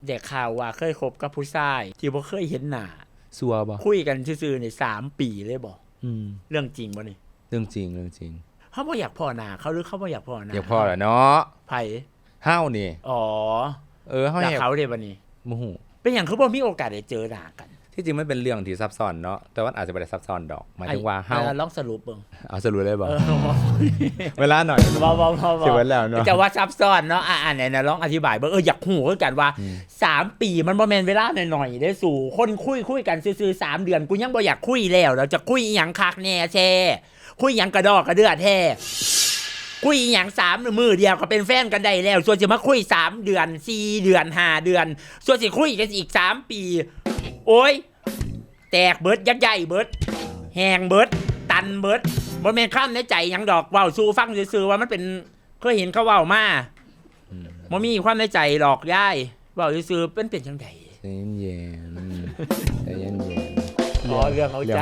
เด็กข่าวว่าเคยคบกับผู้ชายที่บ่เคยเห็นหน้าซัวบ่คุยกันซื่อๆนี่3 ปีเลยบ่เรื่องจริงบ่นี่เรื่องจริงเขาบ่อยากพ่อหน้าเขาหรือเขาบ่อยากพ่อหน้าอยากพ่อแหละเนาะไผเฮานี่อ๋อเฮาอยากเขาเด้บัดนี้บ่ฮู้เป็นหยังคือบ่มีโอกาสได้เจอหน้ากันที่จริงมันเป็นเรื่องที่ซับซ้อนเนาะแต่ว่าอาจจะบ่ได้ซับซ้อนดอกหมายถึงว่าเฮาลองสรุปเบิ่งเอาสรุปเลยบ่เวลาหน่อยบ่เสียเวลาแล้วเนาะจะว่าซับซ้อนเนาะไหนลองอธิบายเบิ่งอยากฮู้คือกันว่า3 ปีมันบ่แม่นเวลาหน่อยๆได้สู่คนคุยกันซื่อๆ3 เดือนกูยังบ่อยากคุยแล้วเราจะคุยอีหยังคักแน่แท้คุยอีหยังกระดอกกระเดือแท้คุยอีหยัง3 มื้อเดียวก็เป็นแฟนกันได้แล้วส่วนสิมาคุย3 เดือน4 เดือน5 เดือนส่วนสิคุยกันอีก3 ปีโอ้ยแตกเบิดยักษ์ใหญ่เบิดแหงเบิดตันเบิดบ่แม่นข้ามในใจหยังดอกเว้าสู่ฟังซื่อๆว่ามันเป็นเคยเห็นเขาเว้ามาบ่มีความในใจหรอกยายเว้าซื่อๆเป็นจังได๋ใจเย็นใจเย็นอ๋อเรื่องเอาจ้ะ